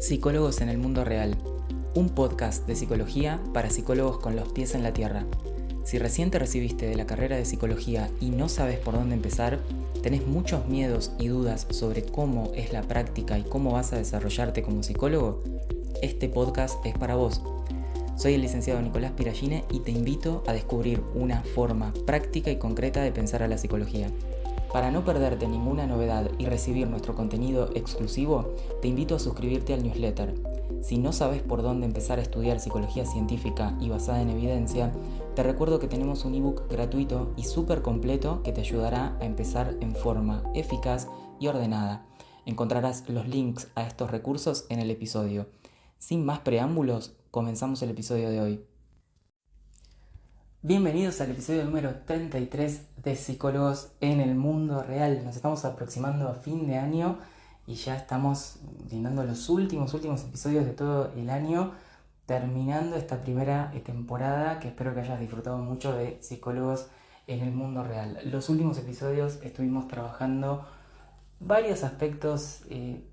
Psicólogos en el mundo real, un podcast de psicología para psicólogos con los pies en la tierra. Si recién te recibiste de la carrera de psicología y no sabes por dónde empezar, tenés muchos miedos y dudas sobre cómo es la práctica y cómo vas a desarrollarte como psicólogo, este podcast es para vos. Soy el licenciado Nicolás Piragine y te invito a descubrir una forma práctica y concreta de pensar a la psicología. Para no perderte ninguna novedad y recibir nuestro contenido exclusivo, te invito a suscribirte al newsletter. Si no sabes por dónde empezar a estudiar psicología científica y basada en evidencia, te recuerdo que tenemos un ebook gratuito y súper completo que te ayudará a empezar en forma eficaz y ordenada. Encontrarás los links a estos recursos en el episodio. Sin más preámbulos, comenzamos el episodio de hoy. Bienvenidos al episodio número 33 de Psicólogos en el Mundo Real. Nos estamos aproximando a fin de año y ya estamos brindando los últimos episodios de todo el año, terminando esta primera temporada que espero que hayas disfrutado mucho de Psicólogos en el Mundo Real. Los últimos episodios estuvimos trabajando varios aspectos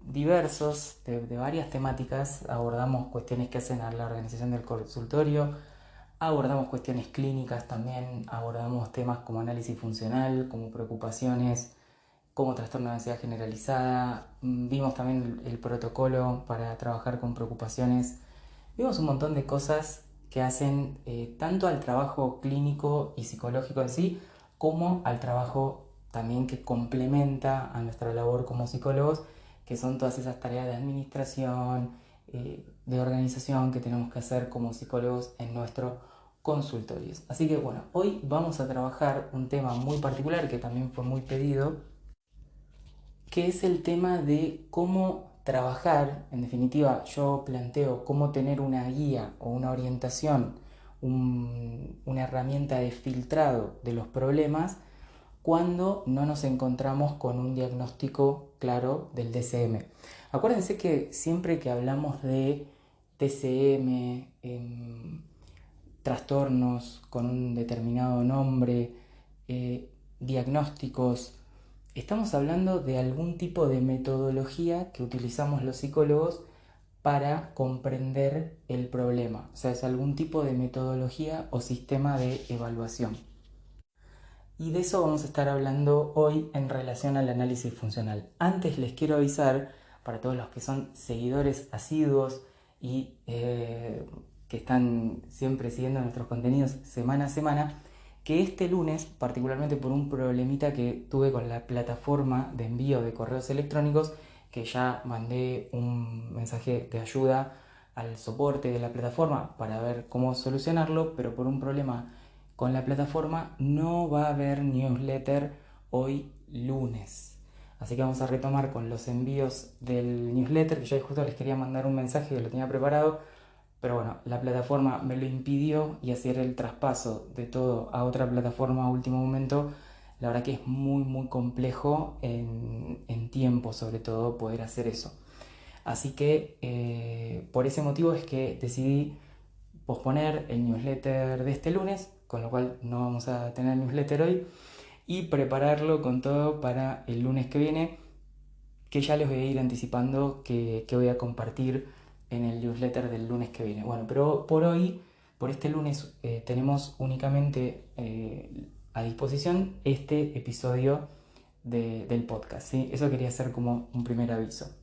diversos de varias temáticas. Abordamos cuestiones que hacen a la organización del consultorio, abordamos cuestiones clínicas también, abordamos temas como análisis funcional, como preocupaciones, como trastorno de ansiedad generalizada, vimos también el protocolo para trabajar con preocupaciones, vimos un montón de cosas que hacen tanto al trabajo clínico y psicológico en sí, como al trabajo también que complementa a nuestra labor como psicólogos, que son todas esas tareas de administración, de organización que tenemos que hacer como psicólogos en nuestro consultorios. Así que bueno, hoy vamos a trabajar un tema muy particular que también fue muy pedido, que es el tema de cómo trabajar. En definitiva, yo planteo cómo tener una guía o una orientación, una herramienta de filtrado de los problemas cuando no nos encontramos con un diagnóstico claro del DCM. Acuérdense que siempre que hablamos de DCM, trastornos con un determinado nombre, diagnósticos, estamos hablando de algún tipo de metodología que utilizamos los psicólogos para comprender el problema. O sea, es algún tipo de metodología o sistema de evaluación. Y de eso vamos a estar hablando hoy en relación al análisis funcional. Antes les quiero avisar, para todos los que son seguidores asiduos y que están siempre siguiendo nuestros contenidos semana a semana, que este lunes, particularmente por un problemita que tuve con la plataforma de envío de correos electrónicos, que ya mandé un mensaje de ayuda al soporte de la plataforma para ver cómo solucionarlo, pero por un problema con la plataforma no va a haber newsletter hoy lunes. Así que vamos a retomar con los envíos del newsletter, que yo justo les quería mandar un mensaje que lo tenía preparado, pero bueno, la plataforma me lo impidió y hacer el traspaso de todo a otra plataforma a último momento, la verdad que es muy complejo en tiempo, sobre todo, poder hacer eso. Así que por ese motivo es que decidí posponer el newsletter de este lunes, con lo cual no vamos a tener newsletter hoy, y prepararlo con todo para el lunes que viene, que ya les voy a ir anticipando que voy a compartir en el newsletter del lunes que viene. Bueno, pero por hoy, por este lunes, tenemos únicamente a disposición este episodio del podcast, ¿sí? Eso quería hacer como un primer aviso.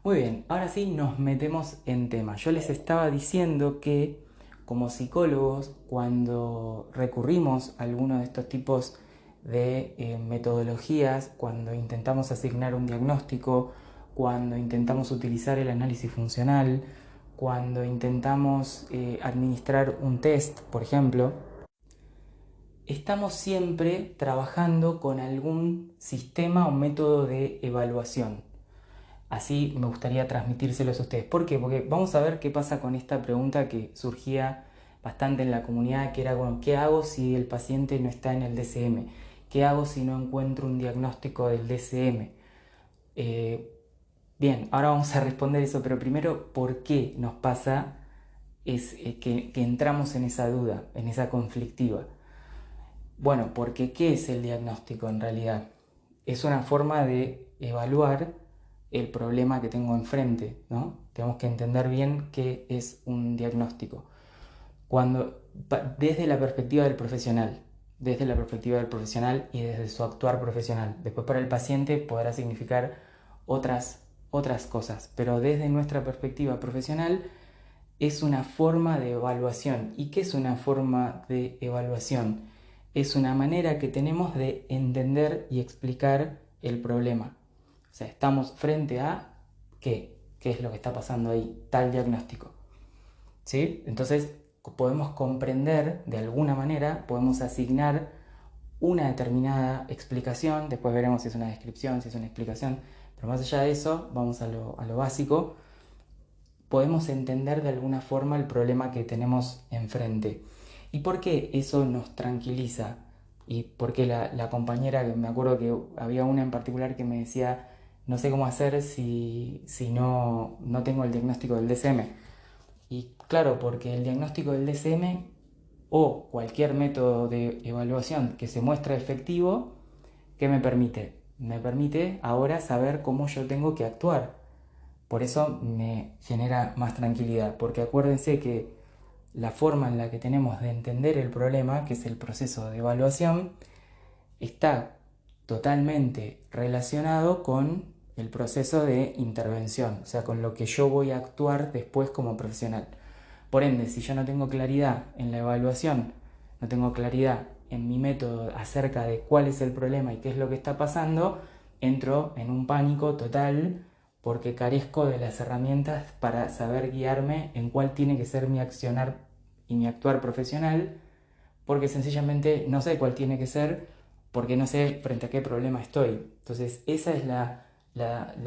Muy bien, ahora sí nos metemos en tema. Yo les estaba diciendo que como psicólogos, cuando recurrimos a alguno de estos tipos de metodologías, cuando intentamos asignar un diagnóstico, cuando intentamos utilizar el análisis funcional, cuando intentamos administrar un test, por ejemplo, estamos siempre trabajando con algún sistema o método de evaluación. Así me gustaría transmitírselos a ustedes. ¿Por qué? Porque vamos a ver qué pasa con esta pregunta que surgía bastante en la comunidad, que era, bueno, ¿qué hago si el paciente no está en el DCM? ¿Qué hago si no encuentro un diagnóstico del DCM? Bien, ahora vamos a responder eso, pero primero, ¿por qué nos pasa que entramos en esa duda, en esa conflictiva? Bueno, porque ¿qué es el diagnóstico en realidad? Es una forma de evaluar el problema que tengo enfrente, ¿no? Tenemos que entender bien qué es un diagnóstico. Desde la perspectiva del profesional, y desde su actuar profesional. Después para el paciente podrá significar otras cosas, pero desde nuestra perspectiva profesional es una forma de evaluación. ¿Y qué es una forma de evaluación? Es una manera que tenemos de entender y explicar el problema. O sea, estamos frente a qué es lo que está pasando ahí, tal diagnóstico. ¿Sí? Entonces podemos comprender de alguna manera, podemos asignar una determinada explicación, después veremos si es una descripción, si es una explicación, pero más allá de eso, vamos a lo básico, podemos entender de alguna forma el problema que tenemos enfrente. ¿Y por qué eso nos tranquiliza? Y por qué la compañera, que me acuerdo que había una en particular que me decía, no sé cómo hacer si no tengo el diagnóstico del DSM. Y claro, porque el diagnóstico del DSM o cualquier método de evaluación que se muestre efectivo, ¿qué me permite? Me permite ahora saber cómo yo tengo que actuar. Por eso me genera más tranquilidad, porque acuérdense que la forma en la que tenemos de entender el problema, que es el proceso de evaluación, está totalmente relacionado con el proceso de intervención, o sea, con lo que yo voy a actuar después como profesional. Por ende, si yo no tengo claridad en la evaluación, no tengo claridad en mi método acerca de cuál es el problema y qué es lo que está pasando, entro en un pánico total porque carezco de las herramientas para saber guiarme en cuál tiene que ser mi accionar y mi actuar profesional, porque sencillamente no sé cuál tiene que ser, porque no sé frente a qué problema estoy. Entonces esa es la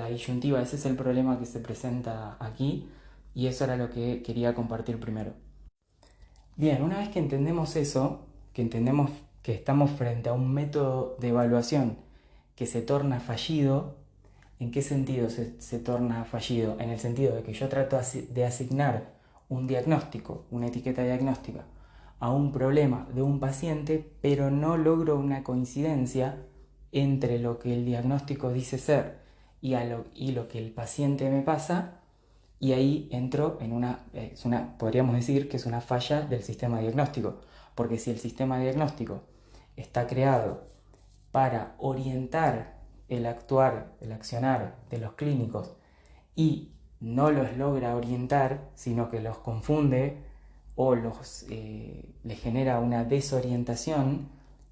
disyuntiva, ese es el problema que se presenta aquí y eso era lo que quería compartir primero. Bien, una vez que entendemos eso, que entendemos que estamos frente a un método de evaluación que se torna fallido, ¿en qué sentido se torna fallido? En el sentido de que yo trato de asignar un diagnóstico, una etiqueta diagnóstica, a un problema de un paciente, pero no logro una coincidencia entre lo que el diagnóstico dice ser y lo que el paciente me pasa, y ahí entro en podríamos decir que es una falla del sistema diagnóstico, porque si el sistema diagnóstico está creado para orientar el actuar, el accionar de los clínicos y no los logra orientar, sino que los confunde o les genera una desorientación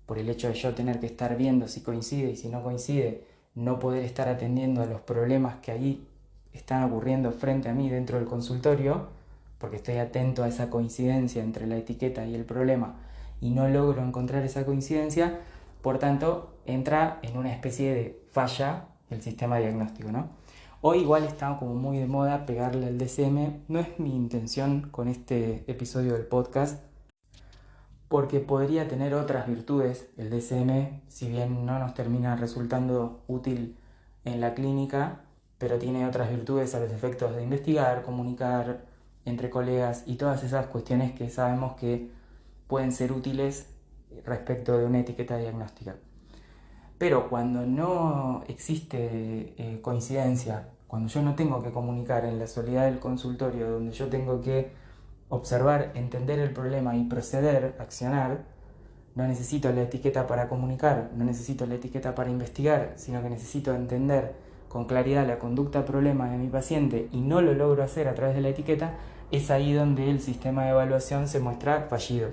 por el hecho de yo tener que estar viendo si coincide y si no coincide, no poder estar atendiendo a los problemas que ahí están ocurriendo frente a mí dentro del consultorio, porque estoy atento a esa coincidencia entre la etiqueta y el problema y no logro encontrar esa coincidencia, por tanto entra en una especie de falla el sistema diagnóstico, ¿no? Hoy igual está como muy de moda pegarle al DSM, no es mi intención con este episodio del podcast, porque podría tener otras virtudes el DSM, si bien no nos termina resultando útil en la clínica, pero tiene otras virtudes a los efectos de investigar, comunicar entre colegas y todas esas cuestiones que sabemos que pueden ser útiles respecto de una etiqueta diagnóstica. Pero cuando no existe coincidencia, cuando yo no tengo que comunicar en la soledad del consultorio, donde yo tengo que observar, entender el problema y proceder, accionar, no necesito la etiqueta para comunicar, no necesito la etiqueta para investigar, sino que necesito entender con claridad la conducta problema de mi paciente y no lo logro hacer a través de la etiqueta, es ahí donde el sistema de evaluación se muestra fallido.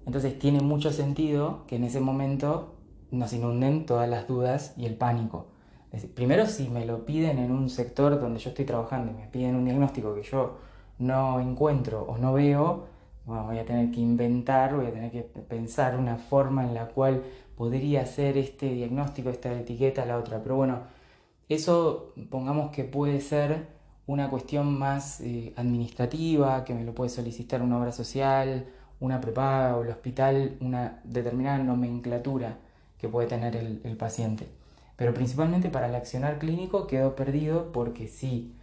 Entonces tiene mucho sentido que en ese momento nos inunden todas las dudas y el pánico. Es decir, primero, si me lo piden en un sector donde yo estoy trabajando y me piden un diagnóstico que yo no encuentro o no veo, bueno, voy a tener que inventar, voy a tener que pensar una forma en la cual podría ser este diagnóstico, esta etiqueta, la otra. Pero bueno, eso pongamos que puede ser una cuestión más administrativa, que me lo puede solicitar una obra social, una prepaga o el hospital, una determinada nomenclatura que puede tener el paciente. Pero principalmente para el accionar clínico quedo perdido, porque si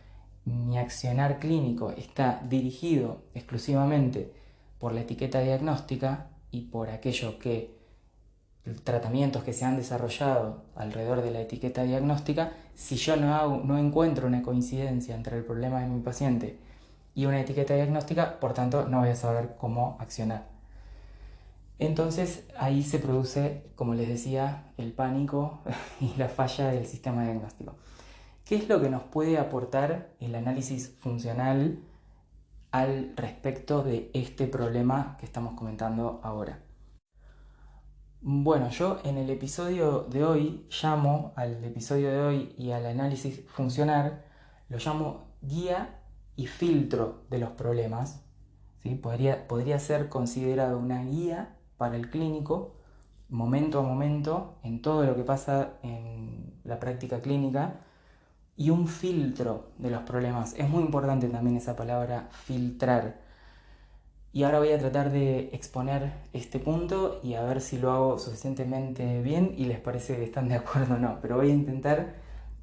mi accionar clínico está dirigido exclusivamente por la etiqueta diagnóstica y por aquello que tratamientos que se han desarrollado alrededor de la etiqueta diagnóstica, si yo no encuentro una coincidencia entre el problema de mi paciente y una etiqueta diagnóstica, por tanto no voy a saber cómo accionar. Entonces ahí se produce, como les decía, el pánico y la falla del sistema diagnóstico. ¿Qué es lo que nos puede aportar el análisis funcional al respecto de este problema que estamos comentando ahora? Bueno, yo en el episodio de hoy llamo al episodio de hoy y al análisis funcional, lo llamo guía y filtro de los problemas. ¿Sí? Podría ser considerado una guía para el clínico, momento a momento, en todo lo que pasa en la práctica clínica, y un filtro de los problemas. Es muy importante también esa palabra filtrar. Y ahora voy a tratar de exponer este punto y a ver si lo hago suficientemente bien y les parece que están de acuerdo o no. Pero voy a intentar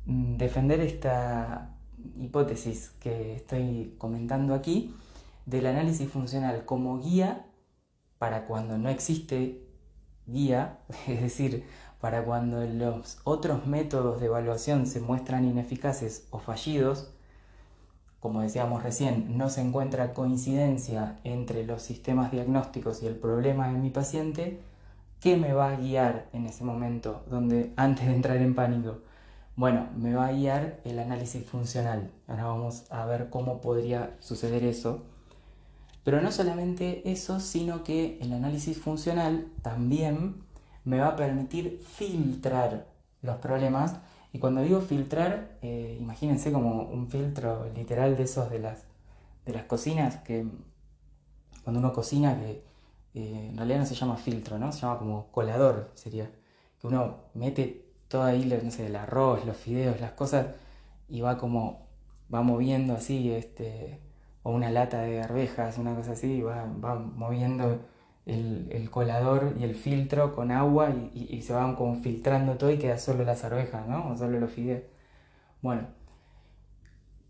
defender esta hipótesis que estoy comentando aquí del análisis funcional como guía para cuando no existe guía, es decir, para cuando los otros métodos de evaluación se muestran ineficaces o fallidos. Como decíamos recién, no se encuentra coincidencia entre los sistemas diagnósticos y el problema de mi paciente. ¿Qué me va a guiar en ese momento, donde antes de entrar en pánico? Bueno, me va a guiar el análisis funcional. Ahora vamos a ver cómo podría suceder eso. Pero no solamente eso, sino que el análisis funcional también me va a permitir filtrar los problemas. Y cuando digo filtrar, imagínense como un filtro literal de esos de las cocinas, que cuando uno cocina, que en realidad no se llama filtro, ¿no? Se llama como colador, sería. Que uno mete todo ahí, no sé, el arroz, los fideos, las cosas, y va moviendo así, o una lata de arvejas, una cosa así, y va moviendo el colador y el filtro con agua y se van como filtrando todo y queda solo las arvejas, ¿no? O solo los fideos. Bueno,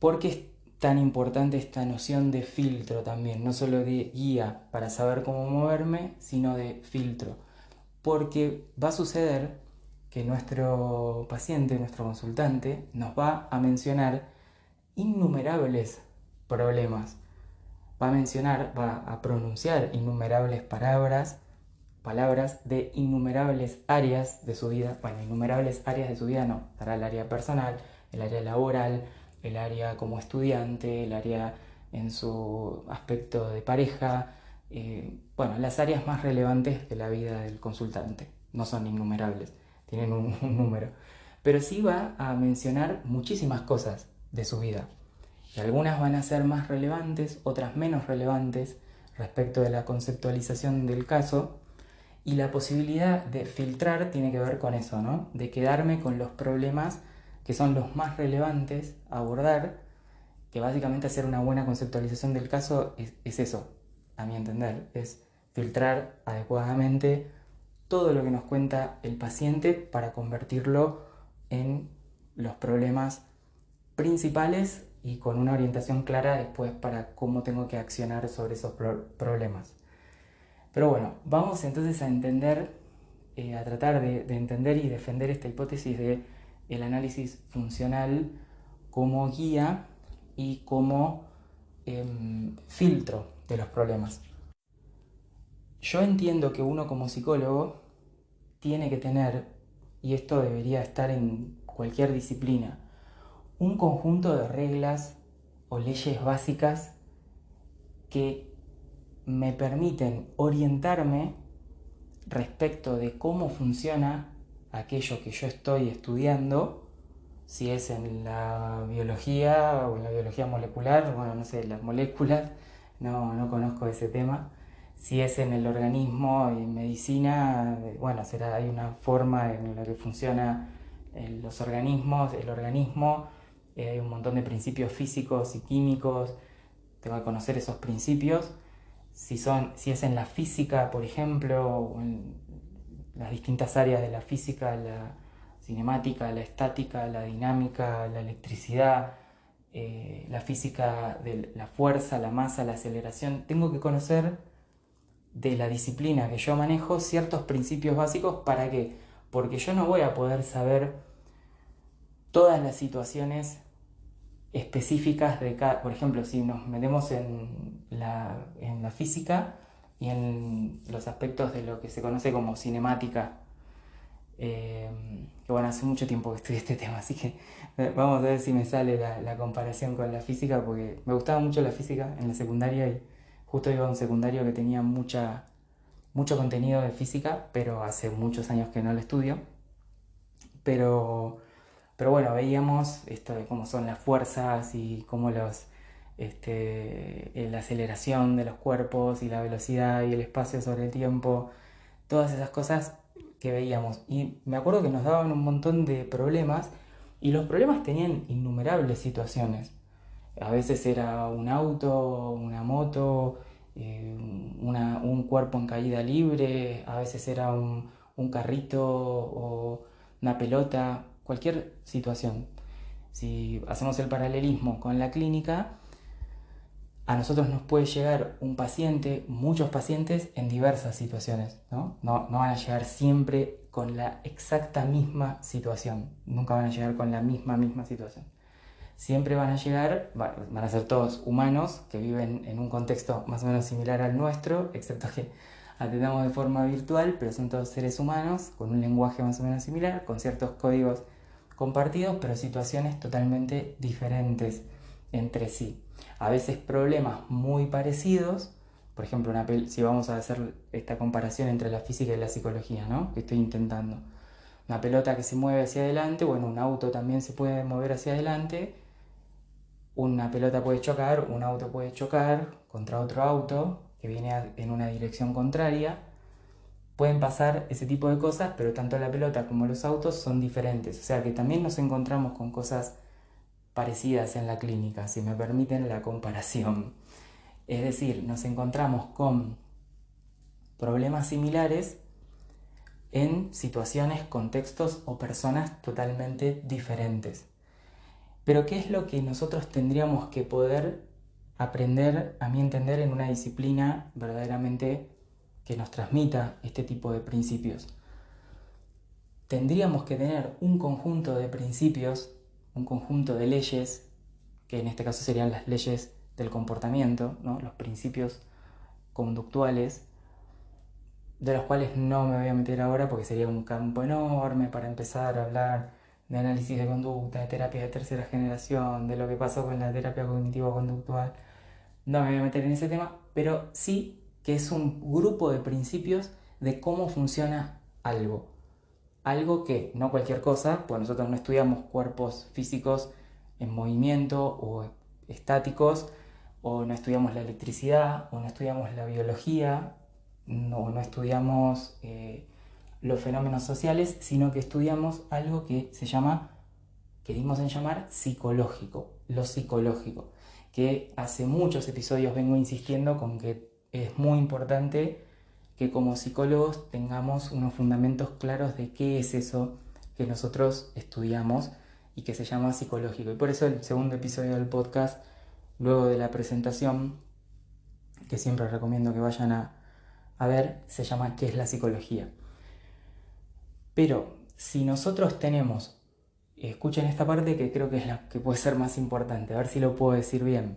¿por qué es tan importante esta noción de filtro también? No solo de guía para saber cómo moverme, sino de filtro. Porque va a suceder que nuestro paciente, nuestro consultante, nos va a mencionar innumerables problemas. Va a pronunciar innumerables palabras de innumerables áreas de su vida. Bueno, innumerables áreas de su vida no, estará el área personal, el área laboral, el área como estudiante, el área en su aspecto de pareja, bueno, las áreas más relevantes de la vida del consultante. No son innumerables, tienen un número. Pero sí va a mencionar muchísimas cosas de su vida. Y algunas van a ser más relevantes, otras menos relevantes respecto de la conceptualización del caso. Y la posibilidad de filtrar tiene que ver con eso, ¿no? De quedarme con los problemas que son los más relevantes a abordar, que básicamente hacer una buena conceptualización del caso es eso, a mi entender, es filtrar adecuadamente todo lo que nos cuenta el paciente para convertirlo en los problemas principales y con una orientación clara después para cómo tengo que accionar sobre esos problemas. Pero bueno, vamos entonces a entender, a tratar de entender y defender esta hipótesis de el análisis funcional como guía y como filtro de los problemas. Yo entiendo que uno como psicólogo tiene que tener, y esto debería estar en cualquier disciplina, un conjunto de reglas o leyes básicas que me permiten orientarme respecto de cómo funciona aquello que yo estoy estudiando, si es en la biología o en la biología molecular, bueno, no sé, las moléculas, no conozco ese tema. Si es en el organismo y en medicina, bueno, hay una forma en la que funciona los organismos, el organismo, hay un montón de principios físicos y químicos, tengo que conocer esos principios. Si es en la física, por ejemplo, o en las distintas áreas de la física, la cinemática, la estática, la dinámica, la electricidad, la física de la fuerza, la masa, la aceleración, tengo que conocer de la disciplina que yo manejo ciertos principios básicos. ¿Para qué? Porque yo no voy a poder saber todas las situaciones específicas de cada. Por ejemplo, si nos metemos en la física y en los aspectos de lo que se conoce como cinemática, que bueno, hace mucho tiempo que estudié este tema, así que vamos a ver si me sale la comparación con la física, porque me gustaba mucho la física en la secundaria y justo iba a un secundario que tenía mucho contenido de física, pero hace muchos años que no lo estudio. Pero, pero bueno, veíamos esto de cómo son las fuerzas y cómo la aceleración de los cuerpos y la velocidad y el espacio sobre el tiempo, todas esas cosas que veíamos. Y me acuerdo que nos daban un montón de problemas y los problemas tenían innumerables situaciones. A veces era un auto, una moto, un cuerpo en caída libre, a veces era un carrito o una pelota, cualquier situación. Si hacemos el paralelismo con la clínica, a nosotros nos puede llegar un paciente, muchos pacientes en diversas situaciones, ¿no? No van a llegar siempre con la exacta misma situación, nunca van a llegar con la misma situación. Siempre van a llegar, van a ser todos humanos que viven en un contexto más o menos similar al nuestro, excepto que atendamos de forma virtual, pero son todos seres humanos con un lenguaje más o menos similar, con ciertos códigos compartidos, pero situaciones totalmente diferentes entre sí. A veces problemas muy parecidos, por ejemplo, si vamos a hacer esta comparación entre la física y la psicología, ¿no? Que estoy intentando. Una pelota que se mueve hacia adelante, bueno, un auto también se puede mover hacia adelante. Una pelota puede chocar, un auto puede chocar contra otro auto que viene en una dirección contraria. Pueden pasar ese tipo de cosas, pero tanto la pelota como los autos son diferentes. O sea que también nos encontramos con cosas parecidas en la clínica, si me permiten la comparación. Es decir, nos encontramos con problemas similares en situaciones, contextos o personas totalmente diferentes. Pero ¿qué es lo que nosotros tendríamos que poder aprender, a mi entender, en una disciplina verdaderamente que nos transmita este tipo de principios? Tendríamos que tener un conjunto de principios, un conjunto de leyes, que en este caso serían las leyes del comportamiento, ¿no? Los principios conductuales, de los cuales no me voy a meter ahora porque sería un campo enorme para empezar a hablar de análisis de conducta, de terapia de tercera generación, de lo que pasó con la terapia cognitivo-conductual. No me voy a meter en ese tema, pero sí que es un grupo de principios de cómo funciona algo. Algo que, no cualquier cosa, pues nosotros no estudiamos cuerpos físicos en movimiento o estáticos, o no estudiamos la electricidad, o no estudiamos la biología, no estudiamos los fenómenos sociales, sino que estudiamos algo que que dimos en llamar psicológico, lo psicológico, que hace muchos episodios vengo insistiendo con que es muy importante que como psicólogos tengamos unos fundamentos claros de qué es eso que nosotros estudiamos y que se llama psicológico. Y por eso el segundo episodio del podcast, luego de la presentación, que siempre recomiendo que vayan a ver, se llama ¿Qué es la psicología? Pero si nosotros tenemos, escuchen esta parte que creo que es la que puede ser más importante, a ver si lo puedo decir bien.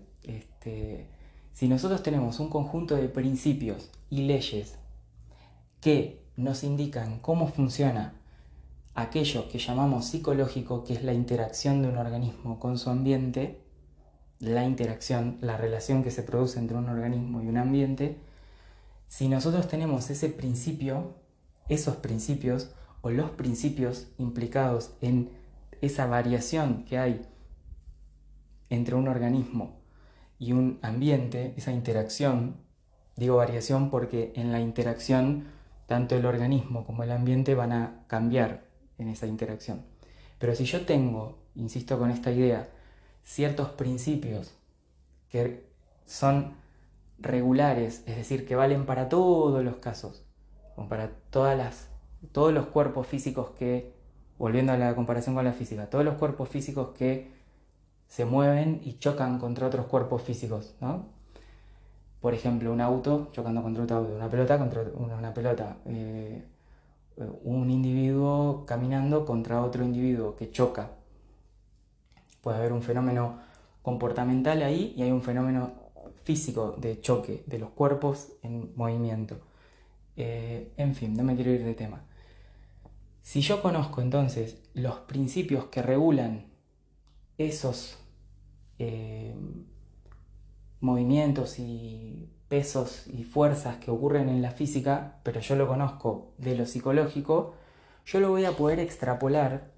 Si nosotros tenemos un conjunto de principios y leyes que nos indican cómo funciona aquello que llamamos psicológico, que es la interacción de un organismo con su ambiente, la interacción, la relación que se produce entre un organismo y un ambiente, si nosotros tenemos ese principio, esos principios o los principios implicados en esa variación que hay entre un organismo y un ambiente, esa interacción, digo variación porque en la interacción tanto el organismo como el ambiente van a cambiar en esa interacción. Pero si yo tengo, insisto con esta idea, ciertos principios que son regulares, es decir, que valen para todos los casos, o para todos los cuerpos físicos que, volviendo a la comparación con la física, todos los cuerpos físicos que se mueven y chocan contra otros cuerpos físicos, ¿no? por ejemplo, un auto chocando contra otro auto, una pelota contra una pelota, un individuo caminando contra otro individuo que choca. Puede haber un fenómeno comportamental ahí y hay un fenómeno físico de choque de los cuerpos en movimiento. En fin, no me quiero ir de tema. Si yo conozco entonces los principios que regulan esos eh, movimientos y pesos y fuerzas que ocurren en la física, pero yo lo conozco de lo psicológico, yo lo voy a poder extrapolar,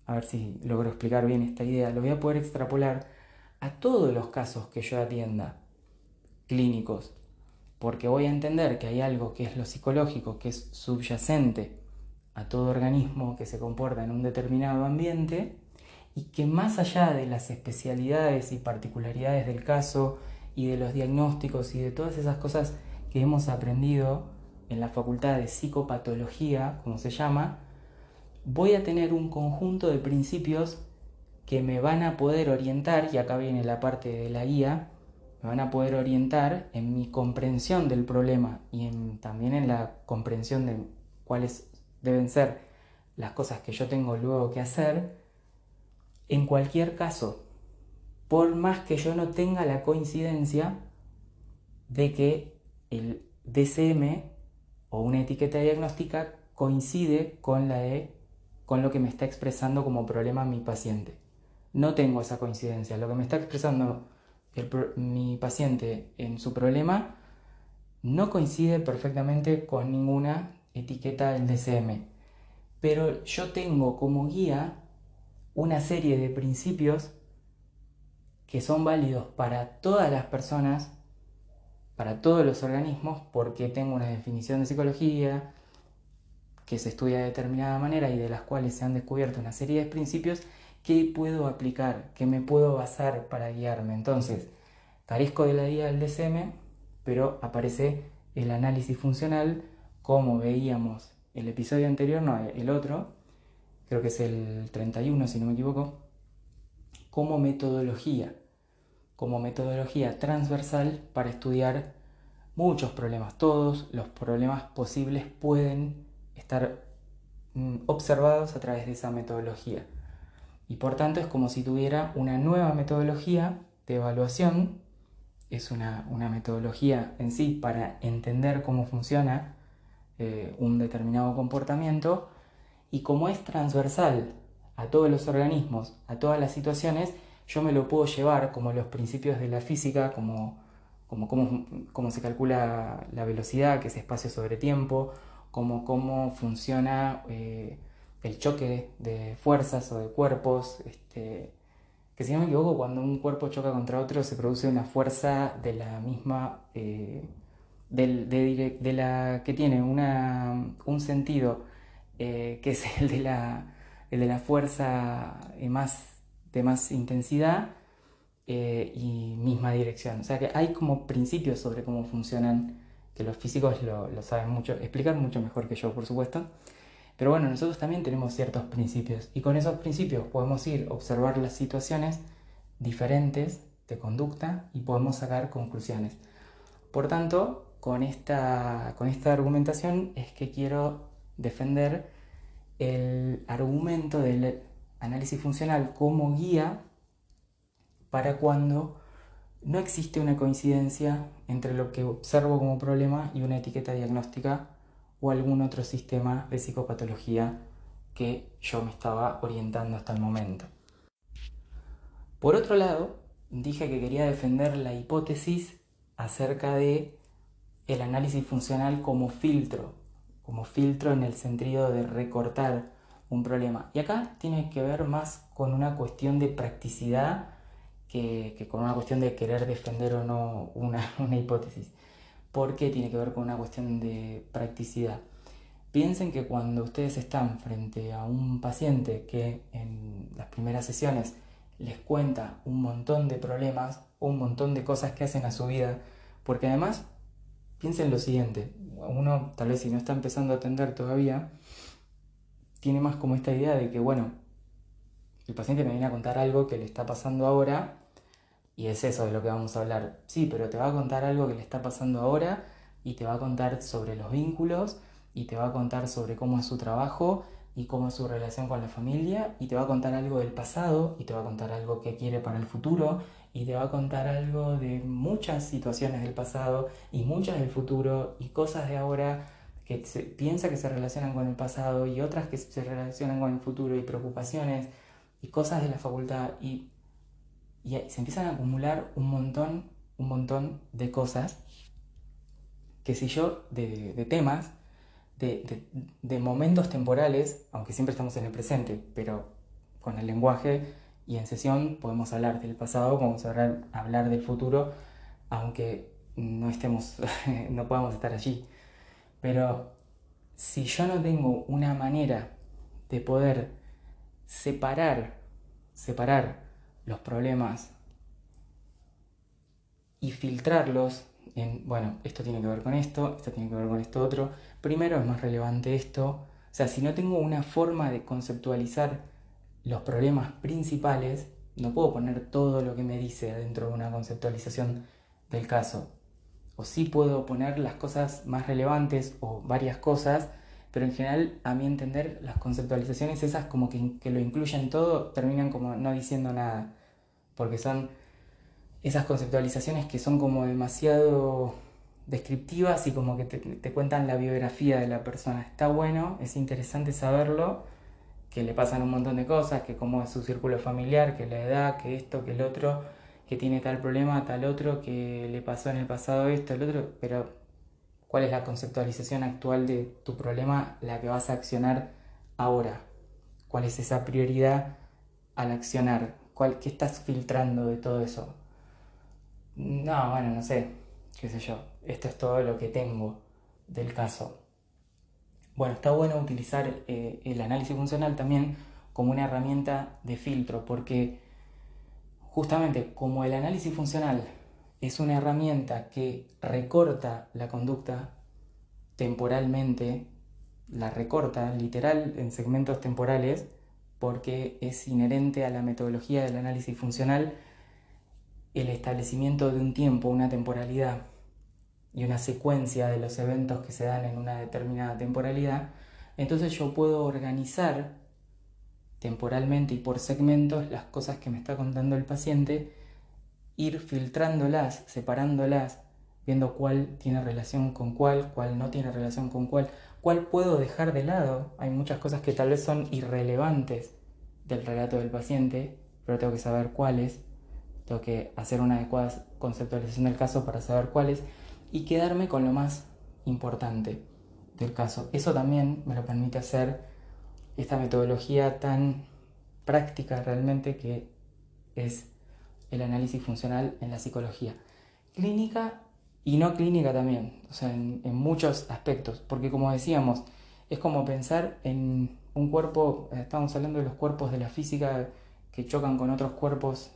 a ver si logro explicar bien esta idea, lo voy a poder extrapolar a todos los casos que yo atienda clínicos, porque voy a entender que hay algo que es lo psicológico, que es subyacente a todo organismo que se comporta en un determinado ambiente y que más allá de las especialidades y particularidades del caso y de los diagnósticos y de todas esas cosas que hemos aprendido en la facultad de psicopatología, como se llama, voy a tener un conjunto de principios que me van a poder orientar, y acá viene la parte de la guía, me van a poder orientar en mi comprensión del problema y también en la comprensión de cuáles deben ser las cosas que yo tengo luego que hacer, en cualquier caso, por más que yo no tenga la coincidencia de que el DCM o una etiqueta diagnóstica coincide con lo que me está expresando como problema mi paciente. No tengo esa coincidencia. Lo que me está expresando mi paciente en su problema no coincide perfectamente con ninguna etiqueta del DCM. Pero yo tengo como guía una serie de principios que son válidos para todas las personas, para todos los organismos, porque tengo una definición de psicología que se estudia de determinada manera y de las cuales se han descubierto una serie de principios que puedo aplicar, que me puedo basar para guiarme. Entonces, carezco de la guía del DCM, pero aparece el análisis funcional, como veíamos el episodio anterior, no, el otro, creo que es el 31 si no me equivoco, como metodología transversal para estudiar muchos problemas. Todos los problemas posibles pueden estar observados a través de esa metodología. Y por tanto es como si tuviera una nueva metodología de evaluación. Es una metodología en sí para entender cómo funciona un determinado comportamiento, y como es transversal a todos los organismos, a todas las situaciones, yo me lo puedo llevar como los principios de la física, como se calcula la velocidad, que es espacio sobre tiempo, cómo funciona el choque de fuerzas o de cuerpos, que si no me equivoco, cuando un cuerpo choca contra otro se produce una fuerza de la misma, de la que tiene un sentido, que es el de la fuerza de más intensidad y misma dirección. O sea que hay como principios sobre cómo funcionan, que los físicos lo saben mucho, explicar mucho mejor que yo, por supuesto. Pero bueno, nosotros también tenemos ciertos principios y con esos principios podemos ir a observar las situaciones diferentes de conducta y podemos sacar conclusiones. Por tanto, con esta argumentación es que quiero defender el argumento del análisis funcional como guía para cuando no existe una coincidencia entre lo que observo como problema y una etiqueta diagnóstica o algún otro sistema de psicopatología que yo me estaba orientando hasta el momento. Por otro lado, dije que quería defender la hipótesis acerca de el análisis funcional como filtro en el sentido de recortar un problema. Y acá tiene que ver más con una cuestión de practicidad que con una cuestión de querer defender o no una hipótesis. ¿Por qué tiene que ver con una cuestión de practicidad? Piensen que cuando ustedes están frente a un paciente que en las primeras sesiones les cuenta un montón de problemas, un montón de cosas que hacen a su vida, porque además piensen lo siguiente, uno tal vez si no está empezando a atender todavía, tiene más como esta idea de que, bueno, el paciente me viene a contar algo que le está pasando ahora, Y es eso de lo que vamos a hablar. Sí, pero te va a contar algo que le está pasando ahora y te va a contar sobre los vínculos y te va a contar sobre cómo es su trabajo y cómo es su relación con la familia y te va a contar algo del pasado y te va a contar algo que quiere para el futuro y te va a contar algo de muchas situaciones del pasado y muchas del futuro y cosas de ahora que piensa que se relacionan con el pasado y otras que se relacionan con el futuro y preocupaciones y cosas de la facultad y se empiezan a acumular un montón de cosas que si yo, de temas, de, de, de momentos temporales, aunque siempre estamos en el presente, pero con el lenguaje y en sesión podemos hablar del pasado, podemos hablar del futuro, aunque no estemos, no podamos estar allí. Pero si yo no tengo una manera de poder separar, separar los problemas y filtrarlos en, bueno, esto tiene que ver con esto tiene que ver con esto otro, primero es más relevante esto, o sea, si no tengo una forma de conceptualizar los problemas principales, no puedo poner todo lo que me dice dentro de una conceptualización del caso. O sí puedo poner las cosas más relevantes o varias cosas, pero en general, a mi entender, las conceptualizaciones esas como que lo incluyen todo, terminan como no diciendo nada, porque son esas conceptualizaciones que son como demasiado descriptivas y como que te cuentan la biografía de la persona. Está bueno, es interesante saberlo, que le pasan un montón de cosas, que cómo es su círculo familiar, que la edad, que esto, que el otro, que tiene tal problema, tal otro, que le pasó en el pasado esto, el otro, pero ¿cuál es la conceptualización actual de tu problema, la que vas a accionar ahora? ¿Cuál es esa prioridad al accionar? ¿Qué estás filtrando de todo eso? No, bueno, no sé, qué sé yo. Esto es todo lo que tengo del caso. Bueno, está bueno utilizar el análisis funcional también como una herramienta de filtro, porque justamente como el análisis funcional es una herramienta que recorta la conducta temporalmente, la recorta literal en segmentos temporales, porque es inherente a la metodología del análisis funcional el establecimiento de un tiempo, una temporalidad y una secuencia de los eventos que se dan en una determinada temporalidad, entonces yo puedo organizar temporalmente y por segmentos las cosas que me está contando el paciente, ir filtrándolas, separándolas, viendo cuál tiene relación con cuál no tiene relación con cuál puedo dejar de lado. Hay muchas cosas que tal vez son irrelevantes del relato del paciente, pero tengo que saber cuáles, tengo que hacer una adecuada conceptualización del caso para saber cuáles y quedarme con lo más importante del caso. Eso también me lo permite hacer esta metodología tan práctica realmente que es el análisis funcional en la psicología. Clínica y no clínica también, o sea, en muchos aspectos, porque como decíamos, es como pensar en un cuerpo, estamos hablando de los cuerpos de la física que chocan con otros cuerpos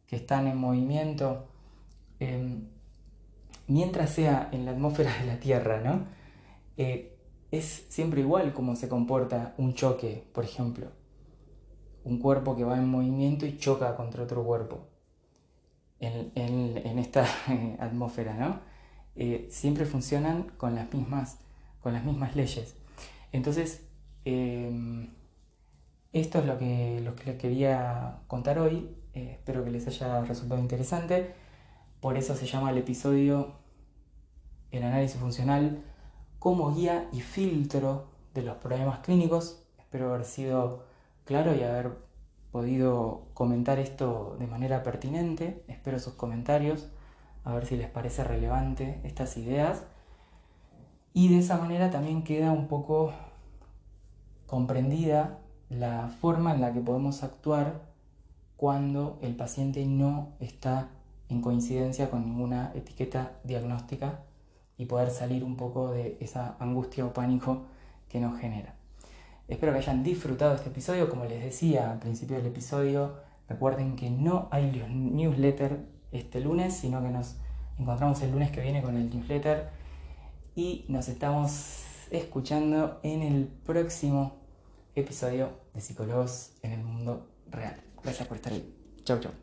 que están en movimiento, eh, mientras sea en la atmósfera de la Tierra, ¿no? Es siempre igual como se comporta un choque, por ejemplo. Un cuerpo que va en movimiento y choca contra otro cuerpo en esta atmósfera, ¿no? Siempre funcionan con las mismas leyes. Entonces, esto es lo que les quería contar hoy. Espero que les haya resultado interesante. Por eso se llama el episodio El análisis funcional como guía y filtro de los problemas clínicos. Espero haber sido claro y haber podido comentar esto de manera pertinente. Espero sus comentarios, a ver si les parece relevante estas ideas. Y de esa manera también queda un poco comprendida la forma en la que podemos actuar cuando el paciente no está en coincidencia con ninguna etiqueta diagnóstica y poder salir un poco de esa angustia o pánico que nos genera. Espero que hayan disfrutado este episodio. Como les decía al principio del episodio, recuerden que no hay newsletter este lunes, sino que nos encontramos el lunes que viene con el newsletter y nos estamos escuchando en el próximo episodio de Psicólogos en el Mundo Real. Gracias por estar ahí. Chau, chau.